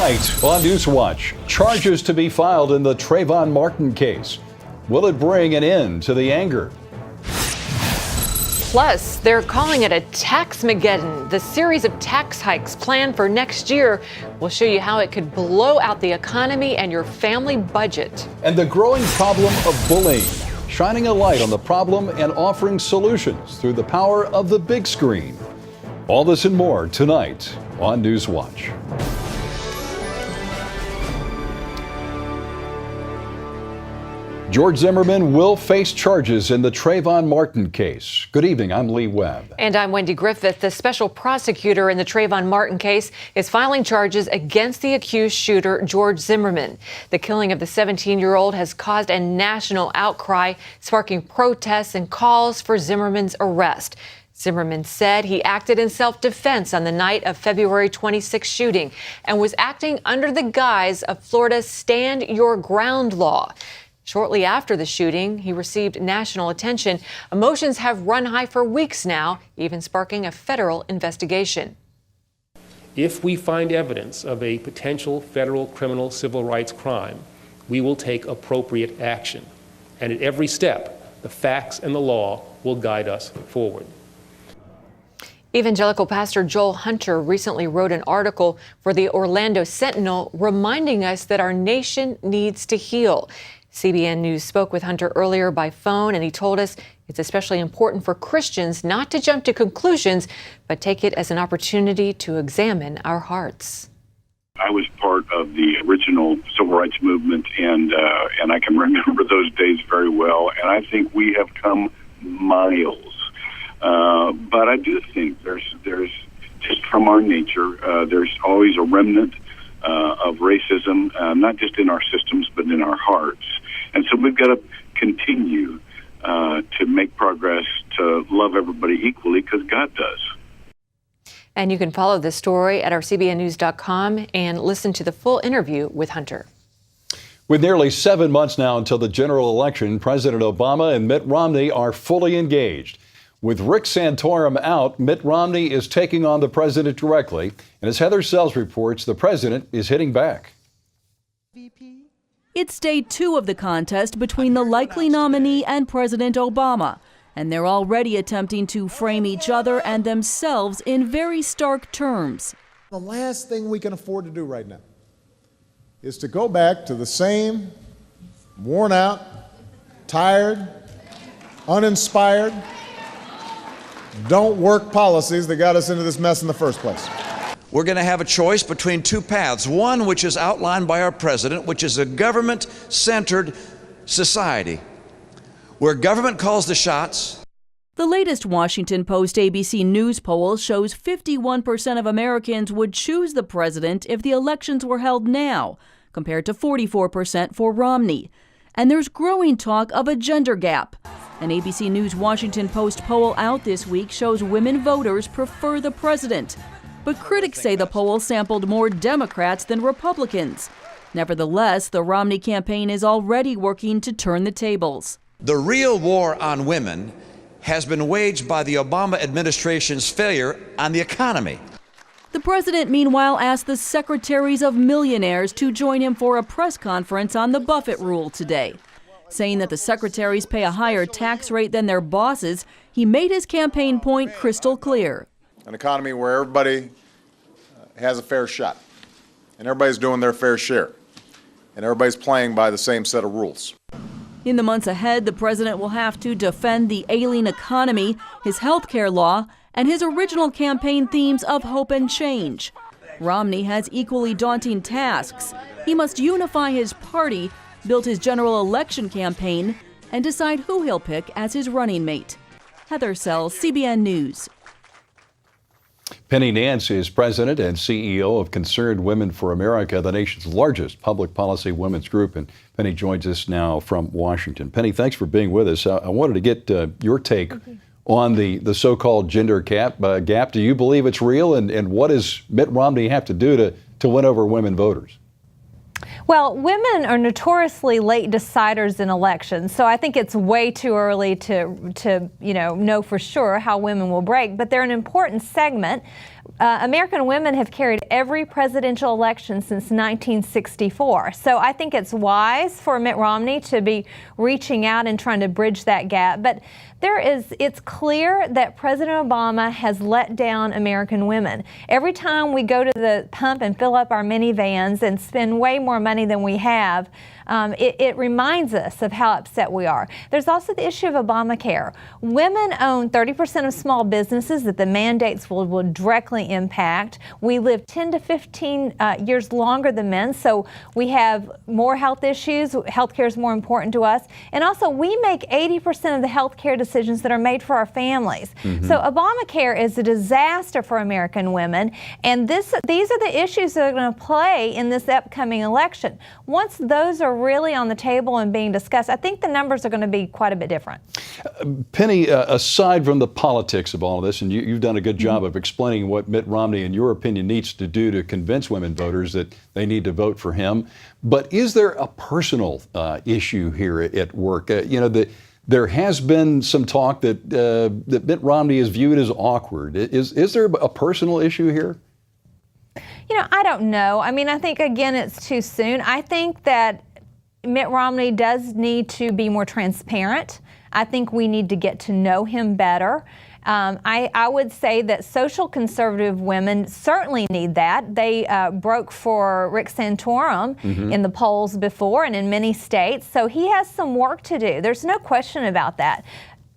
Tonight on NewsWatch, charges to be filed in the Trayvon Martin case. Will it bring an end to the anger? Plus, they're calling it a tax-mageddon. The series of tax hikes planned for next year will show you how it could blow out the economy and your family budget. And the growing problem of bullying, shining a light on the problem and offering solutions through the power of the big screen. All this and more tonight on NewsWatch. George Zimmerman will face charges in the Trayvon Martin case. Good evening, I'm Lee Webb. And I'm Wendy Griffith. The special prosecutor in the Trayvon Martin case is filing charges against the accused shooter, George Zimmerman. The killing of the 17-year-old has caused a national outcry, sparking protests and calls for Zimmerman's arrest. Zimmerman said he acted in self-defense on the night of February 26 shooting and was acting under the guise of Florida's Stand Your Ground law. Shortly after the shooting, he received national attention. Emotions have run high for weeks now, even sparking a federal investigation. If we find evidence of a potential federal criminal civil rights crime, we will take appropriate action. And at every step, the facts and the law will guide us forward. Evangelical pastor Joel Hunter recently wrote an article for the Orlando Sentinel reminding us that our nation needs to heal. CBN News spoke with Hunter earlier by phone, and he told us it's especially important for Christians not to jump to conclusions, but take it as an opportunity to examine our hearts. I was part of the original civil rights movement, and I can remember those days very well, and I think we have come miles. But I do think there's just from our nature, there's always a remnant of racism, not just in our systems, but in our hearts. And so we've got to continue to make progress, to love everybody equally, because God does. And you can follow this story at our CBNNews.com and listen to the full interview with Hunter. With nearly 7 months now until the general election, President Obama and Mitt Romney are fully engaged. With Rick Santorum out, Mitt Romney is taking on the president directly. And as Heather Sells reports, the president is hitting back. It's day 2 of the contest between the likely nominee and President Obama. And they're already attempting to frame each other and themselves in very stark terms. The last thing we can afford to do right now is to go back to the same worn out, tired, uninspired, don't work policies that got us into this mess in the first place. We're going to have a choice between 2 paths. One, which is outlined by our president, which is a government-centered society, where government calls the shots. The latest Washington Post ABC News poll shows 51% of Americans would choose the president if the elections were held now, compared to 44% for Romney. And there's growing talk of a gender gap. An ABC News Washington Post poll out this week shows women voters prefer the president. But critics say the poll sampled more Democrats than Republicans. Nevertheless, the Romney campaign is already working to turn the tables. The real war on women has been waged by the Obama administration's failure on the economy. The president, meanwhile, asked the secretaries of millionaires to join him for a press conference on the Buffett rule today. Saying that the secretaries pay a higher tax rate than their bosses, he made his campaign point crystal clear. An economy where everybody has a fair shot, and everybody's doing their fair share, and everybody's playing by the same set of rules. In the months ahead, the president will have to defend the ailing economy, his health care law, and his original campaign themes of hope and change. Romney has equally daunting tasks. He must unify his party, build his general election campaign, and decide who he'll pick as his running mate. Heather Sells, CBN News. Penny Nance is president and CEO of Concerned Women for America, the nation's largest public policy women's group. And Penny joins us now from Washington. Penny, thanks for being with us. I wanted to get your take on the so-called gender gap. Do you believe it's real? And what does Mitt Romney have to do to win over women voters? Well, women are notoriously late deciders in elections, so I think it's way too early to know for sure how women will break. But they're an important segment American women have carried every presidential election since 1964. So I think it's wise for Mitt Romney to be reaching out and trying to bridge that gap. But it's clear that President Obama has let down American women. Every time we go to the pump and fill up our minivans and spend way more money than we have, it reminds us of how upset we are. There's also the issue of Obamacare. Women own 30% of small businesses that the mandates will directly impact. We live 10 to 15 years longer than men, so we have more health issues. Healthcare is more important to us. And also, we make 80% of the healthcare decisions that are made for our families. So Obamacare is a disaster for American women, and these are the issues that are going to play in this upcoming election. Once those are really on the table and being discussed, I think the numbers are going to be quite a bit different. Penny, aside from the politics of all of this, and you've done a good job of explaining what Mitt Romney, in your opinion, needs to do to convince women voters that they need to vote for him, but is there a personal issue here at work? There has been some talk that Mitt Romney is viewed as awkward. Is there a personal issue here? I don't know. I mean, I think, again, it's too soon. I think that Mitt Romney does need to be more transparent. I think we need to get to know him better. I would say that social conservative women certainly need that. They broke for Rick Santorum in the polls before and in many states, so he has some work to do. There's no question about that.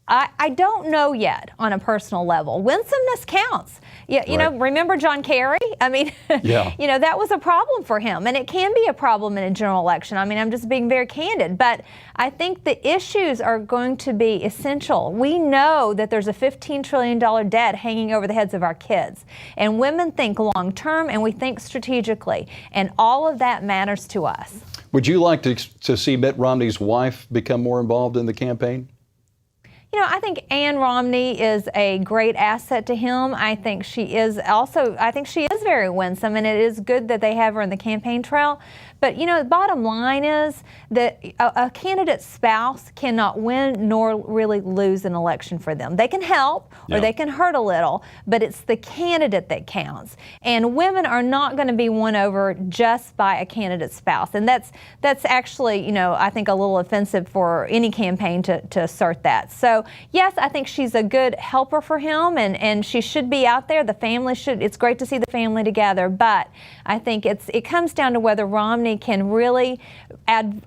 I don't know yet on a personal level. Winsomeness counts. You know, remember John Kerry? I mean, that was a problem for him, and it can be a problem in a general election. I mean, I'm just being very candid, but I think the issues are going to be essential. We know that there's a $15 trillion debt hanging over the heads of our kids, and women think long term and we think strategically, and all of that matters to us. Would you like to see Mitt Romney's wife become more involved in the campaign? I think Ann Romney is a great asset to him. I think she is very winsome, and it is good that they have her in the campaign trail. But, the bottom line is that a candidate's spouse cannot win nor really lose an election for them. They can help or they can hurt a little, but it's the candidate that counts. And women are not going to be won over just by a candidate's spouse. And that's actually, I think a little offensive for any campaign to assert that. So, yes, I think she's a good helper for him, and she should be out there. It's great to see the family together, but I think it comes down to whether Romney can really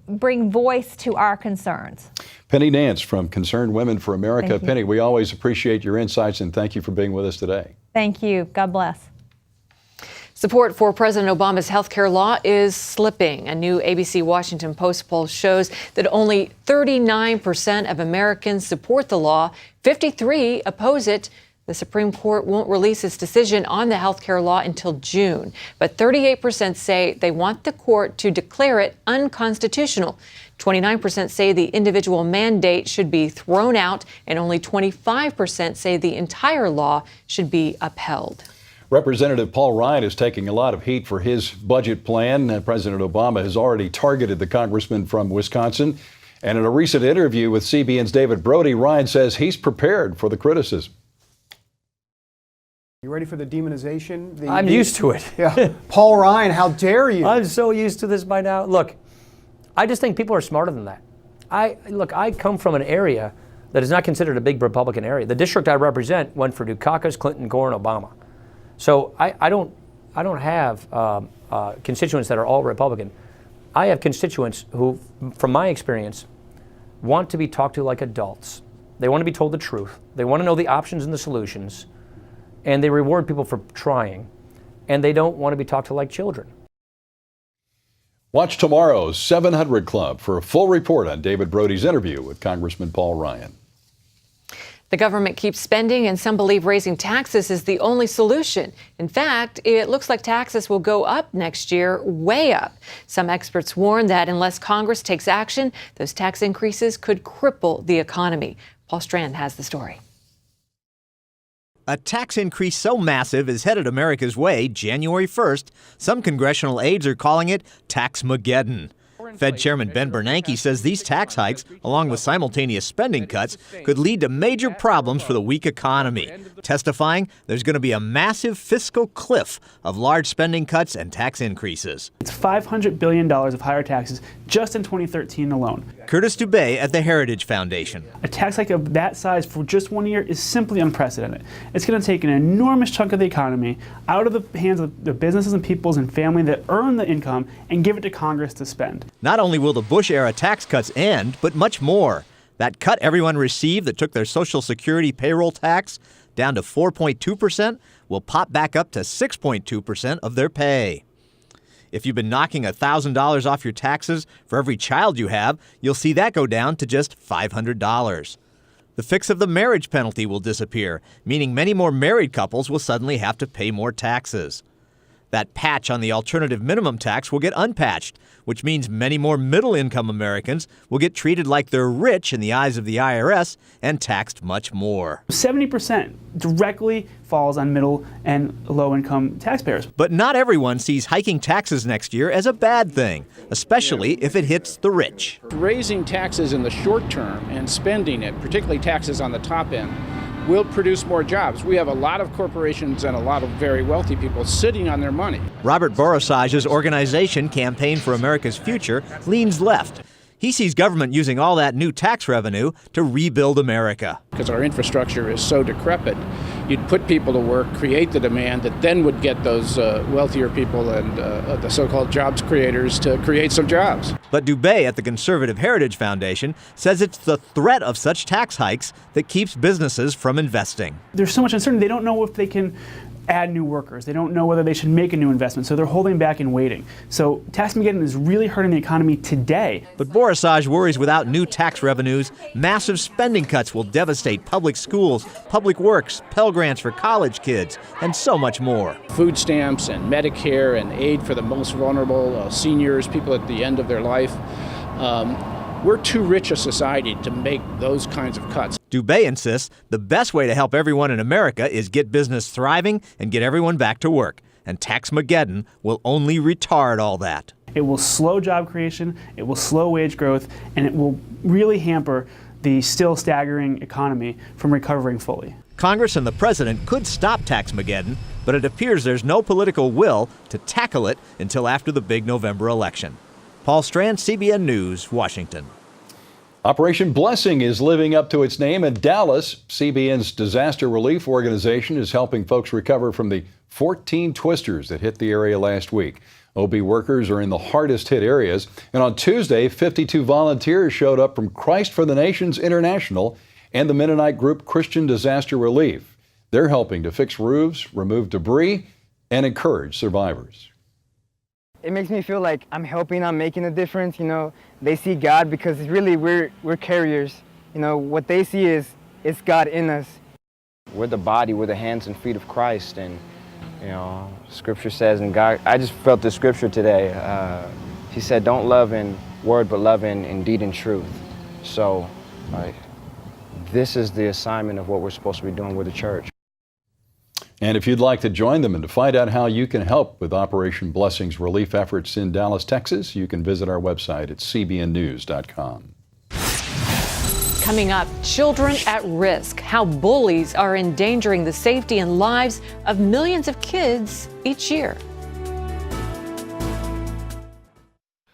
bring voice to our concerns. Penny Nance from Concerned Women for America. Penny, we always appreciate your insights, and thank you for being with us today. Thank you. God bless. Support for President Obama's health care law is slipping. A new ABC Washington Post poll shows that only 39% of Americans support the law, 53% oppose it. The Supreme Court won't release its decision on the health care law until June, but 38% say they want the court to declare it unconstitutional. 29% say the individual mandate should be thrown out, and only 25% say the entire law should be upheld. Representative Paul Ryan is taking a lot of heat for his budget plan. President Obama has already targeted the congressman from Wisconsin. And in a recent interview with CBN's David Brody, Ryan says he's prepared for the criticism. You ready for the demonization? I'm used to it. Yeah. Paul Ryan, how dare you? I'm so used to this by now. Look, I just think people are smarter than that. I come from an area that is not considered a big Republican area. The district I represent went for Dukakis, Clinton, Gore, and Obama. So I don't have constituents that are all Republican. I have constituents who, from my experience, want to be talked to like adults. They want to be told the truth. They want to know the options and the solutions. And they reward people for trying. And they don't want to be talked to like children. Watch tomorrow's 700 Club for a full report on David Brody's interview with Congressman Paul Ryan. The government keeps spending, and some believe raising taxes is the only solution. In fact, it looks like taxes will go up next year, way up. Some experts warn that unless Congress takes action, those tax increases could cripple the economy. Paul Strand has the story. A tax increase so massive is headed America's way January 1st. Some congressional aides are calling it Taxmageddon. Fed Chairman Ben Bernanke says these tax hikes, along with simultaneous spending cuts, could lead to major problems for the weak economy, testifying there's going to be a massive fiscal cliff of large spending cuts and tax increases. It's $500 billion of higher taxes just in 2013 alone. Curtis Dubé at the Heritage Foundation. A tax hike of that size for just 1 year is simply unprecedented. It's going to take an enormous chunk of the economy out of the hands of the businesses and peoples and family that earn the income and give it to Congress to spend. Not only will the Bush-era tax cuts end, but much more. That cut everyone received that took their Social Security payroll tax down to 4.2% will pop back up to 6.2% of their pay. If you've been knocking $1,000 off your taxes for every child you have, you'll see that go down to just $500. The fix of the marriage penalty will disappear, meaning many more married couples will suddenly have to pay more taxes. That patch on the alternative minimum tax will get unpatched, which means many more middle-income Americans will get treated like they're rich in the eyes of the IRS and taxed much more. 70% directly falls on middle and low-income taxpayers. But not everyone sees hiking taxes next year as a bad thing, especially if it hits the rich. Raising taxes in the short term and spending it, particularly taxes on the top end, will produce more jobs. We have a lot of corporations and a lot of very wealthy people sitting on their money. Robert Borosage's organization, Campaign for America's Future, leans left. He sees government using all that new tax revenue to rebuild America. Because our infrastructure is so decrepit, you'd put people to work, create the demand that then would get those wealthier people and the so-called jobs creators to create some jobs. But Dubé at the Conservative Heritage Foundation says it's the threat of such tax hikes that keeps businesses from investing. There's so much uncertainty. They don't know if they can add new workers. They don't know whether they should make a new investment, so they're holding back and waiting. So tax-mageddon is really hurting the economy today. But Borosage worries without new tax revenues, massive spending cuts will devastate public schools, public works, Pell Grants for college kids, and so much more. Food stamps and Medicare and aid for the most vulnerable, seniors, people at the end of their life. We're too rich a society to make those kinds of cuts. Dubé insists the best way to help everyone in America is get business thriving and get everyone back to work. And tax-mageddon will only retard all that. It will slow job creation, it will slow wage growth, and it will really hamper the still staggering economy from recovering fully. Congress and the president could stop tax-mageddon, but it appears there's no political will to tackle it until after the big November election. Paul Strand, CBN News, Washington. Operation Blessing is living up to its name in Dallas. CBN's disaster relief organization is helping folks recover from the 14 twisters that hit the area last week. OB workers are in the hardest hit areas. And on Tuesday, 52 volunteers showed up from Christ for the Nations International and the Mennonite group Christian Disaster Relief. They're helping to fix roofs, remove debris, and encourage survivors. It makes me feel like I'm helping, I'm making a difference. You know, they see God because really we're carriers. You know, what they see is God in us. We're the body, we're the hands and feet of Christ. And, you know, Scripture says, and God, I just felt the Scripture today. He said, don't love in word, but love in deed and truth. So, this is the assignment of what we're supposed to be doing with the church. And if you'd like to join them and to find out how you can help with Operation Blessing's relief efforts in Dallas, Texas, you can visit our website at cbnnews.com. Coming up, children at risk, how bullies are endangering the safety and lives of millions of kids each year.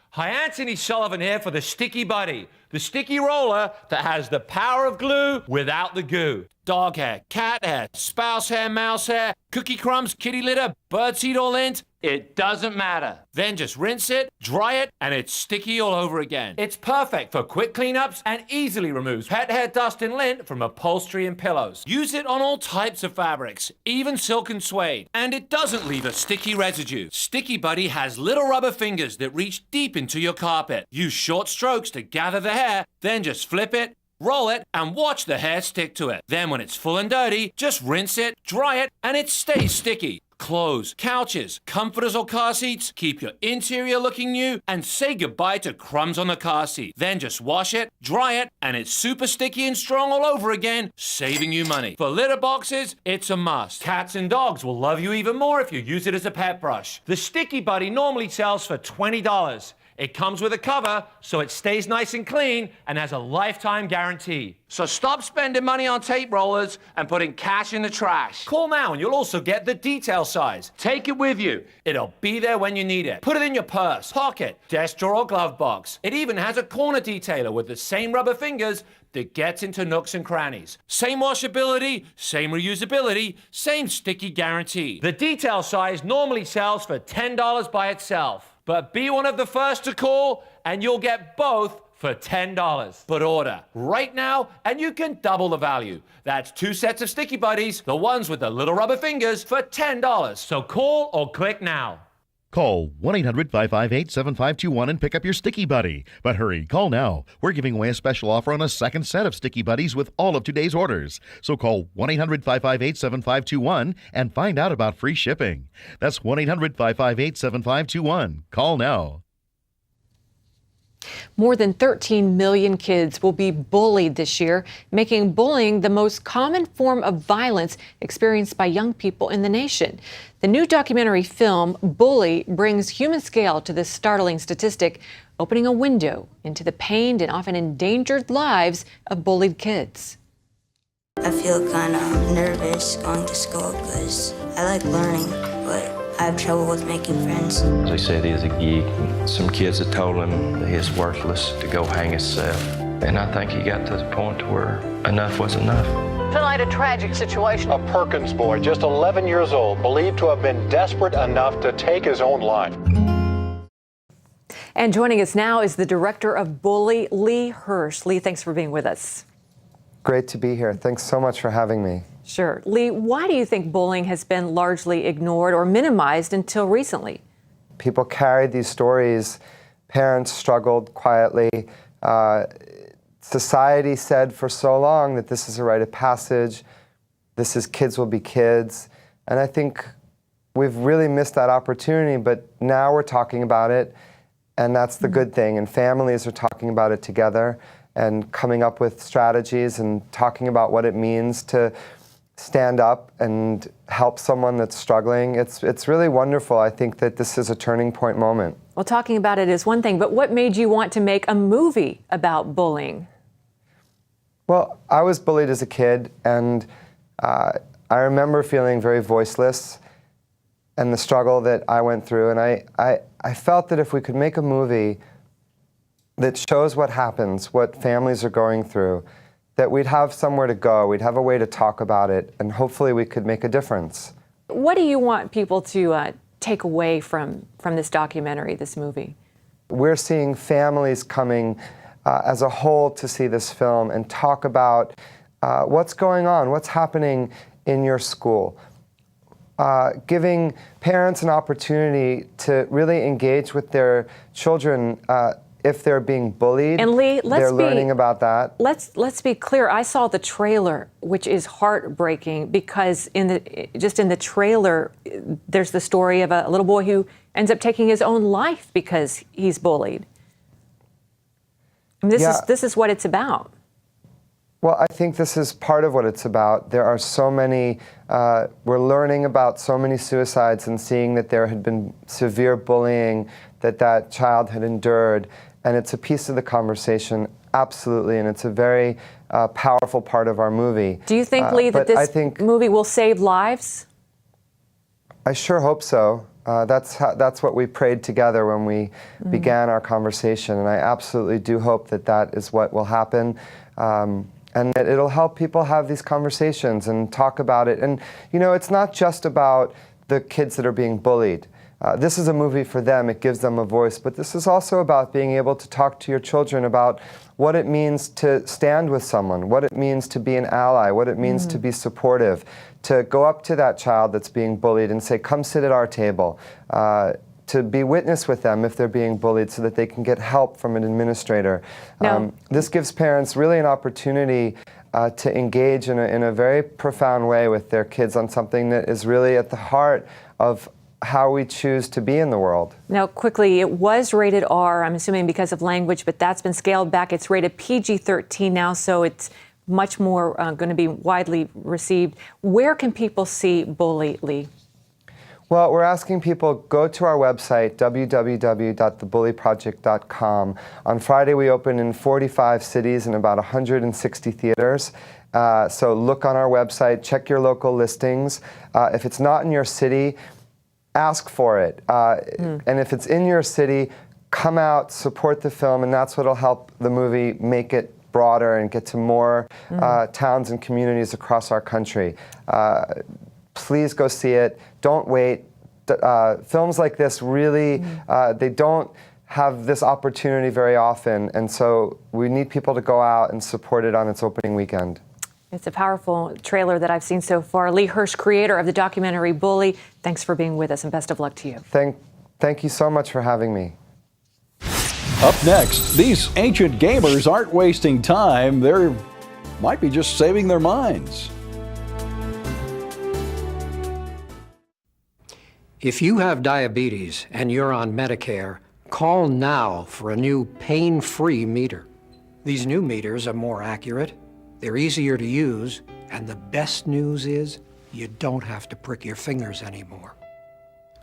Hi, Anthony Sullivan here for the Sticky Buddy, the sticky roller that has the power of glue without the goo. Dog hair, cat hair, spouse hair, mouse hair, cookie crumbs, kitty litter, birdseed or lint, it doesn't matter. Then just rinse it, dry it, and it's sticky all over again. It's perfect for quick cleanups and easily removes pet hair, dust, and lint from upholstery and pillows. Use it on all types of fabrics, even silk and suede, and it doesn't leave a sticky residue. Sticky Buddy has little rubber fingers that reach deep into your carpet. Use short strokes to gather the hair, then just flip it, roll it, and watch the hair stick to it. Then when it's full and dirty, just rinse it, dry it, and it stays sticky. Clothes, couches, comforters or car seats, keep your interior looking new, and say goodbye to crumbs on the car seat. Then just wash it, dry it, and it's super sticky and strong all over again, saving you money. For litter boxes, it's a must. Cats and dogs will love you even more if you use it as a pet brush. The Sticky Buddy normally sells for $20. It comes with a cover, so it stays nice and clean and has a lifetime guarantee. So stop spending money on tape rollers and putting cash in the trash. Call now and you'll also get the detail size. Take it with you. It'll be there when you need it. Put it in your purse, pocket, desk drawer, or glove box. It even has a corner detailer with the same rubber fingers that gets into nooks and crannies. Same washability, same reusability, same sticky guarantee. The detail size normally sells for $10 by itself. But be one of the first to call and you'll get both for $10. But order right now and you can double the value. That's 2 sets of Sticky Buddies, the ones with the little rubber fingers, for $10. So call or click now. Call 1-800-558-7521 and pick up your Sticky Buddy. But hurry, call now. We're giving away a special offer on a second set of Sticky Buddies with all of today's orders. So call 1-800-558-7521 and find out about free shipping. That's 1-800-558-7521. Call now. More than 13 million kids will be bullied this year, making bullying the most common form of violence experienced by young people in the nation. The new documentary film, Bully, brings human scale to this startling statistic, opening a window into the pained and often endangered lives of bullied kids. I feel kind of nervous going to school because I like learning, but I have trouble with making friends. They said he's a geek. Some kids had told him that he's worthless to go hang himself. And I think he got to the point where enough was enough. Tonight, a tragic situation. A Perkins boy, just 11 years old, believed to have been desperate enough to take his own life. And joining us now is the director of Bully, Lee Hirsch. Lee, thanks for being with us. Great to be here. Thanks so much for having me. Sure. Lee, why do you think bullying has been largely ignored or minimized until recently? People carried these stories. Parents struggled quietly. Society said for so long that this is a rite of passage. This is kids will be kids. And I think we've really missed that opportunity, but now we're talking about it, and that's the good thing. And families are talking about it together and coming up with strategies and talking about what it means to stand up and help someone that's struggling. It's really wonderful. I think that this is a turning point moment. Well, talking about it is one thing, but what made you want to make a movie about bullying? Well, I was bullied as a kid, and I remember feeling very voiceless and the struggle that I went through. And I felt that if we could make a movie that shows what happens, what families are going through, that we'd have somewhere to go, we'd have a way to talk about it, and hopefully we could make a difference. What do you want people to take away from this documentary, this movie? We're seeing families coming as a whole to see this film and talk about what's going on, what's happening in your school. Giving parents an opportunity to really engage with their children if they're being bullied. And Lee, they're learning about that. Let's be clear. I saw the trailer, which is heartbreaking because in the trailer, there's the story of a little boy who ends up taking his own life because he's bullied. I mean, this is what it's about. Well, I think this is part of what it's about. There are so many, we're learning about so many suicides and seeing that there had been severe bullying that child had endured. And it's a piece of the conversation, absolutely, and it's a very powerful part of our movie. Do you think, Lee, that this movie will save lives? I sure hope so. That's what we prayed together when we began our conversation, and I absolutely do hope that is what will happen. And that it'll help people have these conversations and talk about it. And, you know, it's not just about the kids that are being bullied. This is a movie for them. It gives them a voice. But this is also about being able to talk to your children about what it means to stand with someone, what it means to be an ally, what it means to be supportive, to go up to that child that's being bullied and say, come sit at our table, to be witness with them if they're being bullied so that they can get help from an administrator. This gives parents really an opportunity to engage in a very profound way with their kids on something that is really at the heart of how we choose to be in the world. Now, quickly, it was rated R, I'm assuming because of language, but that's been scaled back. It's rated PG-13 now, so it's much more going to be widely received. Where can people see Bully, Lee? Well, we're asking people, go to our website, www.thebullyproject.com. On Friday, we open in 45 cities and about 160 theaters. So look on our website, check your local listings. If it's not in your city, ask for it. And if it's in your city, come out, support the film, and that's what will help the movie make it broader and get to more towns and communities across our country. Please go see it. Don't wait. Films like this really, they don't have this opportunity very often, and so we need people to go out and support it on its opening weekend. It's a powerful trailer that I've seen so far. Lee Hirsch, creator of the documentary Bully, thanks for being with us and best of luck to you. Thank you so much for having me. Up next, these ancient gamers aren't wasting time. They might be just saving their minds. If you have diabetes and you're on Medicare, call now for a new pain-free meter. These new meters are more accurate, they're easier to use, and the best news is you don't have to prick your fingers anymore.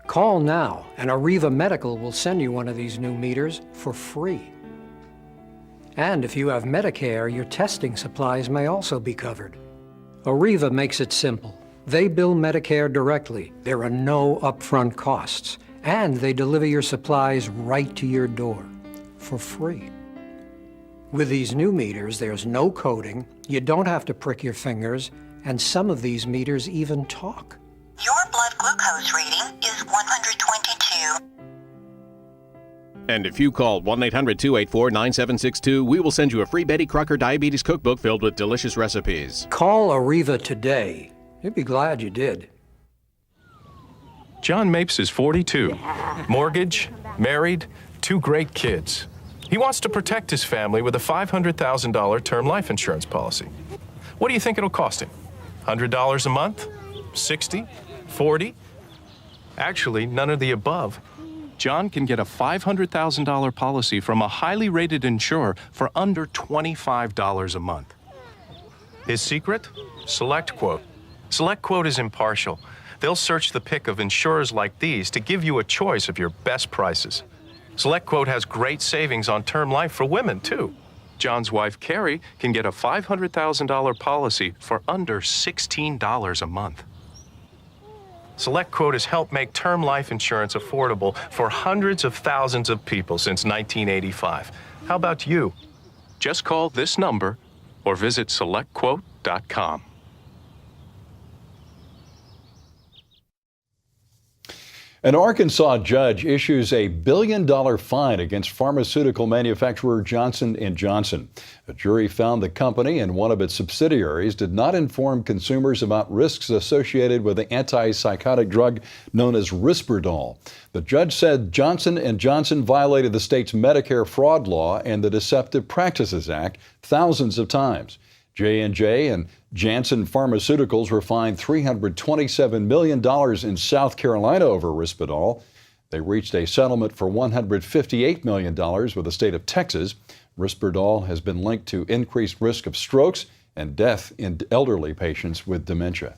Call now, and Arriva Medical will send you one of these new meters for free. And if you have Medicare, your testing supplies may also be covered. Arriva makes it simple. They bill Medicare directly. There are no upfront costs. And they deliver your supplies right to your door for free. With these new meters, there's no coding, you don't have to prick your fingers, and some of these meters even talk. Your blood glucose reading is 122. And if you call 1-800-284-9762, we will send you a free Betty Crocker Diabetes Cookbook filled with delicious recipes. Call Arriva today. You'd be glad you did. John Mapes is 42, mortgage, married, 2 great kids. He wants to protect his family with a $500,000 term life insurance policy. What do you think it'll cost him? $100 a month? 60? 40? Actually, none of the above. John can get a $500,000 policy from a highly rated insurer for under $25 a month. His secret? SelectQuote. SelectQuote is impartial. They'll search the pick of insurers like these to give you a choice of your best prices. SelectQuote has great savings on term life for women, too. John's wife, Carrie, can get a $500,000 policy for under $16 a month. SelectQuote has helped make term life insurance affordable for hundreds of thousands of people since 1985. How about you? Just call this number or visit SelectQuote.com. An Arkansas judge issues a $1 billion fine against pharmaceutical manufacturer Johnson & Johnson. A jury found the company and one of its subsidiaries did not inform consumers about risks associated with the antipsychotic drug known as Risperdal. The judge said Johnson & Johnson violated the state's Medicare fraud law and the Deceptive Practices Act thousands of times. J&J and Janssen Pharmaceuticals were fined $327 million in South Carolina over Risperdal. They reached a settlement for $158 million with the state of Texas. Risperdal has been linked to increased risk of strokes and death in elderly patients with dementia.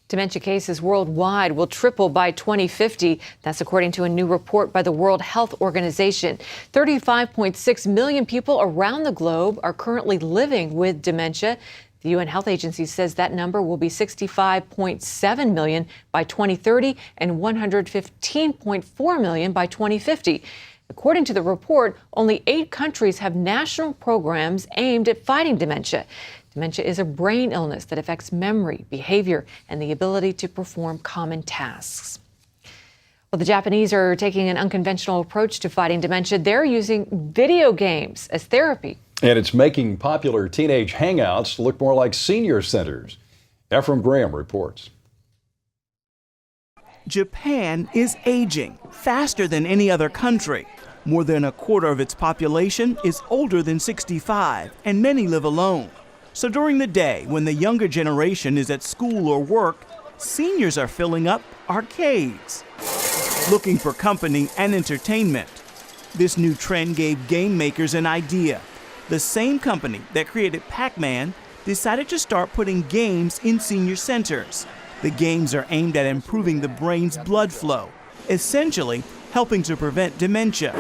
Dementia cases worldwide will triple by 2050. That's according to a new report by the World Health Organization. 35.6 million people around the globe are currently living with dementia. The UN Health Agency says that number will be 65.7 million by 2030 and 115.4 million by 2050. According to the report, only 8 countries have national programs aimed at fighting dementia. Dementia is a brain illness that affects memory, behavior, and the ability to perform common tasks. Well, the Japanese are taking an unconventional approach to fighting dementia. They're using video games as therapy. And it's making popular teenage hangouts look more like senior centers. Ephraim Graham reports. Japan is aging faster than any other country. More than a quarter of its population is older than 65, and many live alone. So during the day, when the younger generation is at school or work, seniors are filling up arcades, looking for company and entertainment. This new trend gave game makers an idea. The same company that created Pac-Man decided to start putting games in senior centers. The games are aimed at improving the brain's blood flow, essentially helping to prevent dementia.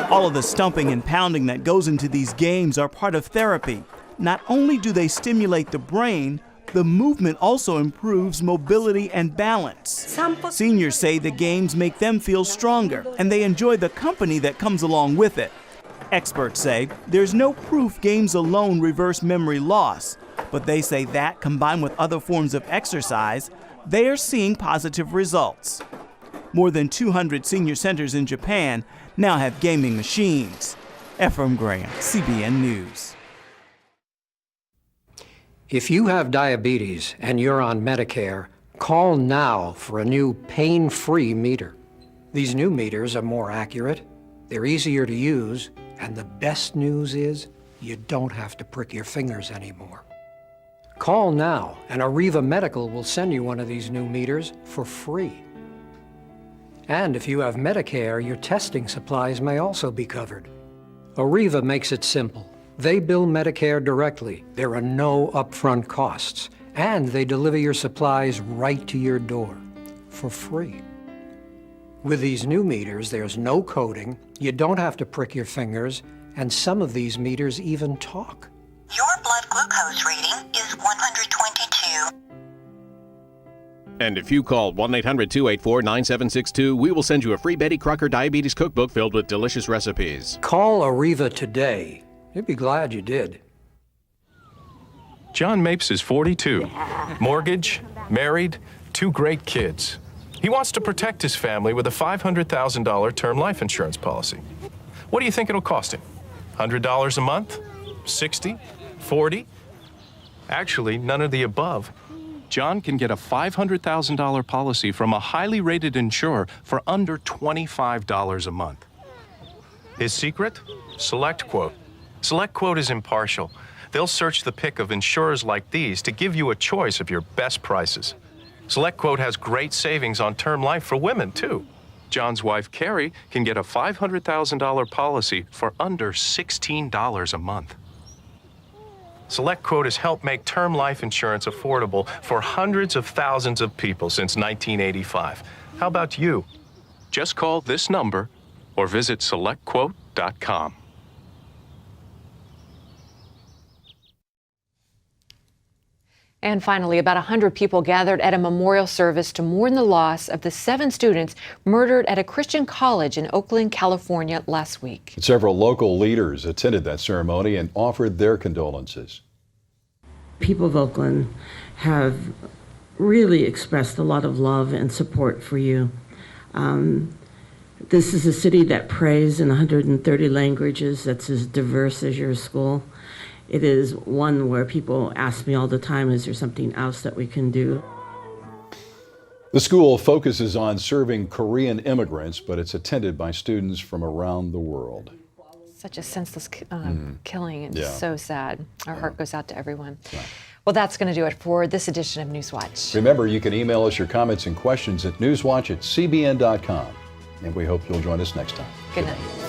All of the stumping and pounding that goes into these games are part of therapy. Not only do they stimulate the brain, the movement also improves mobility and balance. Seniors say the games make them feel stronger, and they enjoy the company that comes along with it. Experts say there's no proof games alone reverse memory loss, but they say that, combined with other forms of exercise, they are seeing positive results. More than 200 senior centers in Japan now have gaming machines. Ephraim Graham, CBN News. If you have diabetes and you're on Medicare, call now for a new pain-free meter. These new meters are more accurate, they're easier to use, and the best news is you don't have to prick your fingers anymore. Call now and Arriva Medical will send you one of these new meters for free. And if you have Medicare, your testing supplies may also be covered. Arriva makes it simple. They bill Medicare directly. There are no upfront costs. And they deliver your supplies right to your door for free. With these new meters, there's no coding, you don't have to prick your fingers, and some of these meters even talk. Your blood glucose reading is 122. And if you call 1-800-284-9762, we will send you a free Betty Crocker Diabetes Cookbook filled with delicious recipes. Call Arriva today. You'd be glad you did. John Mapes is 42. Mortgage, married, 2 great kids. He wants to protect his family with a $500,000 term life insurance policy. What do you think it'll cost him? $100 a month? 60? 40? Actually, none of the above. John can get a $500,000 policy from a highly rated insurer for under $25 a month. His secret? SelectQuote. SelectQuote is impartial. They'll search the pick of insurers like these to give you a choice of your best prices. SelectQuote has great savings on term life for women, too. John's wife, Carrie, can get a $500,000 policy for under $16 a month. SelectQuote has helped make term life insurance affordable for hundreds of thousands of people since 1985. How about you? Just call this number or visit SelectQuote.com. And finally, about 100 people gathered at a memorial service to mourn the loss of the 7 students murdered at a Christian college in Oakland, California last week. Several local leaders attended that ceremony and offered their condolences. People of Oakland have really expressed a lot of love and support for you. This is a city that prays in 130 languages, that's as diverse as your school. It is one where people ask me all the time, is there something else that we can do? The school focuses on serving Korean immigrants, but it's attended by students from around the world. Such a senseless killing and Yeah. so sad. Our heart goes out to everyone. Yeah. Well, that's going to do it for this edition of NewsWatch. Remember, you can email us your comments and questions at newswatch@cbn.com. And we hope you'll join us next time. Good night.